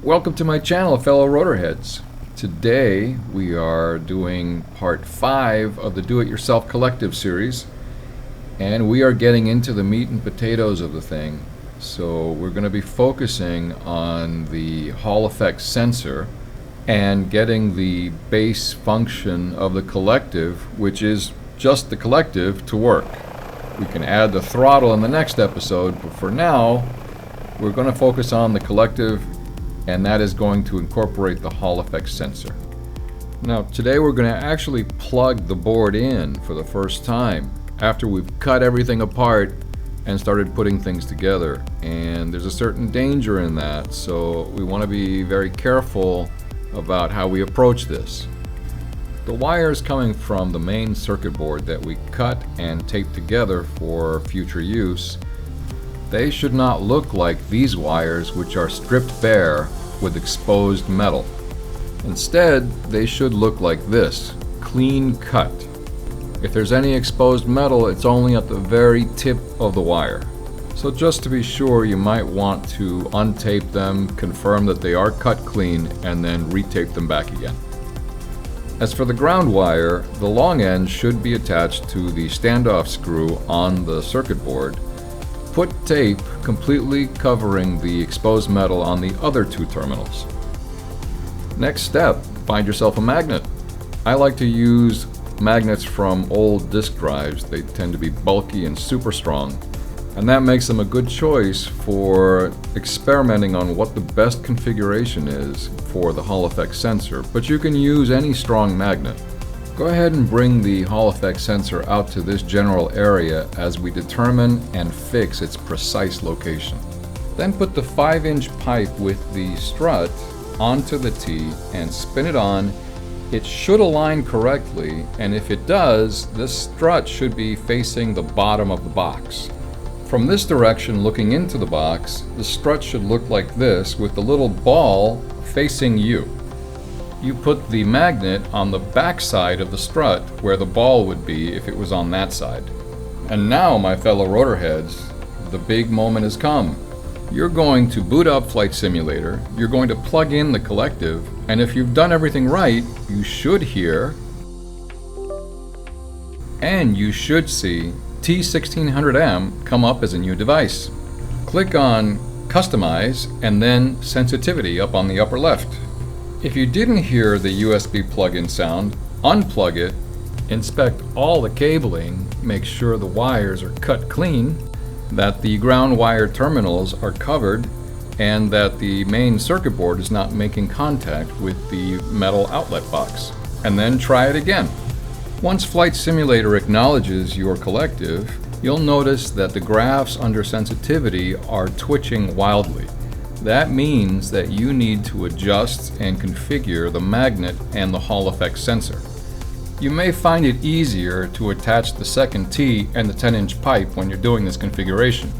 Welcome to my channel, fellow rotorheads. Today we are doing part 5 of the Do-It-Yourself Collective series, and we are getting into the meat and potatoes of the thing. So we're going to be focusing on the Hall effect sensor and getting the base function of the collective, which is just the collective, to work. We can add the throttle in the next episode, but for now we're going to focus on the collective, and that is going to incorporate the Hall effect sensor. Now today we're going to actually plug the board in for the first time after we've cut everything apart and started putting things together, and there's a certain danger in that, so we want to be very careful about how we approach this. The wires coming from the main circuit board that we cut and taped together for future use, they should not look like these wires, which are stripped bare with exposed metal. Instead, they should look like this, clean cut. If there's any exposed metal, it's only at the very tip of the wire. So just to be sure, you might want to untape them, confirm that they are cut clean, and then retape them back again. As for the ground wire, the long end should be attached to the standoff screw on the circuit board. Put tape completely covering the exposed metal on the other two terminals. Next step, find yourself a magnet. I like to use magnets from old disk drives. They tend to be bulky and super strong, and that makes them a good choice for experimenting on what the best configuration is for the Hall effect sensor, but you can use any strong magnet. Go ahead and bring the Hall effect sensor out to this general area as we determine and fix its precise location. Then put the 5-inch pipe with the strut onto the T and spin it on. It should align correctly, and if it does, this strut should be facing the bottom of the box. From this direction, looking into the box, the strut should look like this with the little ball facing you. You put the magnet on the back side of the strut where the ball would be if it was on that side. And now, my fellow rotorheads, the big moment has come. You're going to boot up Flight Simulator, you're going to plug in the collective, and if you've done everything right, you should hear and you should see T1600M come up as a new device. Click on Customize and then Sensitivity up on the upper left. If you didn't hear the USB plug-in sound, unplug it, inspect all the cabling, make sure the wires are cut clean, that the ground wire terminals are covered, and that the main circuit board is not making contact with the metal outlet box. And then try it again. Once Flight Simulator acknowledges your collective, you'll notice that the graphs under sensitivity are twitching wildly. That means that you need to adjust and configure the magnet and the Hall effect sensor. You may find it easier to attach the second T and the 10-inch pipe when you're doing this configuration.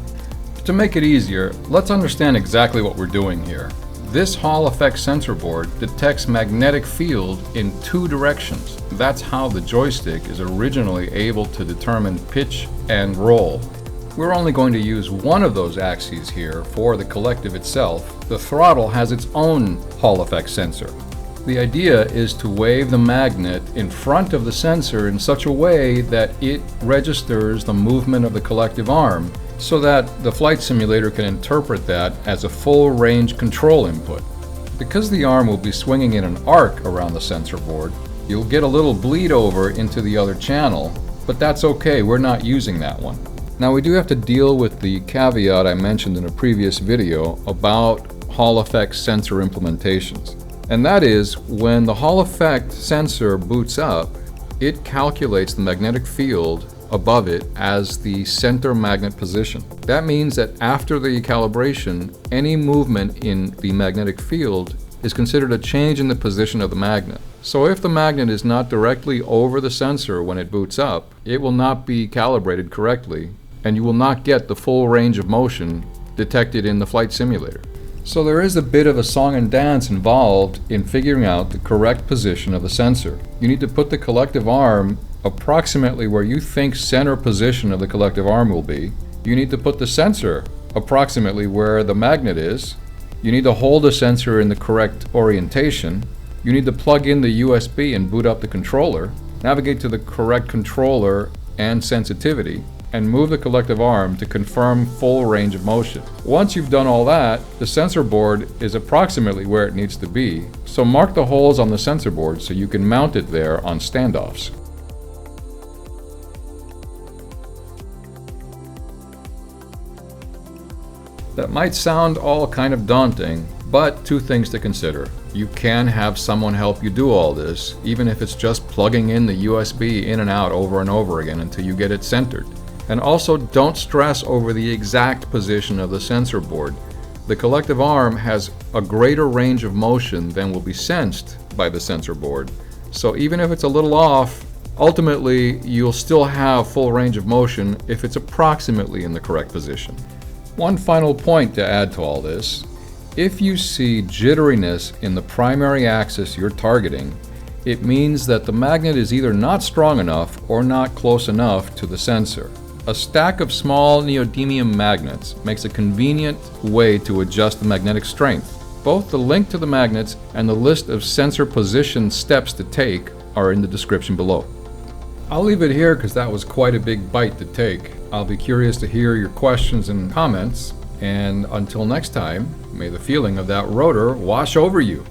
To make it easier, let's understand exactly what we're doing here. This Hall effect sensor board detects magnetic field in two directions. That's how the joystick is originally able to determine pitch and roll. We're only going to use one of those axes here for the collective itself. The throttle has its own Hall effect sensor. The idea is to wave the magnet in front of the sensor in such a way that it registers the movement of the collective arm so that the Flight Simulator can interpret that as a full range control input. Because the arm will be swinging in an arc around the sensor board, you'll get a little bleed over into the other channel, but that's okay, we're not using that one. Now we do have to deal with the caveat I mentioned in a previous video about Hall effect sensor implementations. And that is, when the Hall effect sensor boots up, it calculates the magnetic field above it as the center magnet position. That means that after the calibration, any movement in the magnetic field is considered a change in the position of the magnet. So if the magnet is not directly over the sensor when it boots up, it will not be calibrated correctly, and you will not get the full range of motion detected in the Flight Simulator. So there is a bit of a song and dance involved in figuring out the correct position of the sensor. You need to put the collective arm approximately where you think center position of the collective arm will be. You need to put the sensor approximately where the magnet is, You need to hold the sensor in the correct orientation. You need to plug in the USB and boot up the controller, navigate to the correct controller and sensitivity, and move the collective arm to confirm full range of motion. Once you've done all that, the sensor board is approximately where it needs to be, so mark the holes on the sensor board so you can mount it there on standoffs. That might sound all kind of daunting, but two things to consider. You can have someone help you do all this, even if it's just plugging in the USB in and out over and over again until you get it centered. And also, don't stress over the exact position of the sensor board. The collective arm has a greater range of motion than will be sensed by the sensor board. So even if it's a little off, ultimately you'll still have full range of motion if it's approximately in the correct position. One final point to add to all this. If you see jitteriness in the primary axis you're targeting, it means that the magnet is either not strong enough or not close enough to the sensor. A stack of small neodymium magnets makes a convenient way to adjust the magnetic strength. Both the link to the magnets and the list of sensor position steps to take are in the description below. I'll leave it here because that was quite a big bite to take. I'll be curious to hear your questions and comments, and until next time, may the feeling of that rotor wash over you.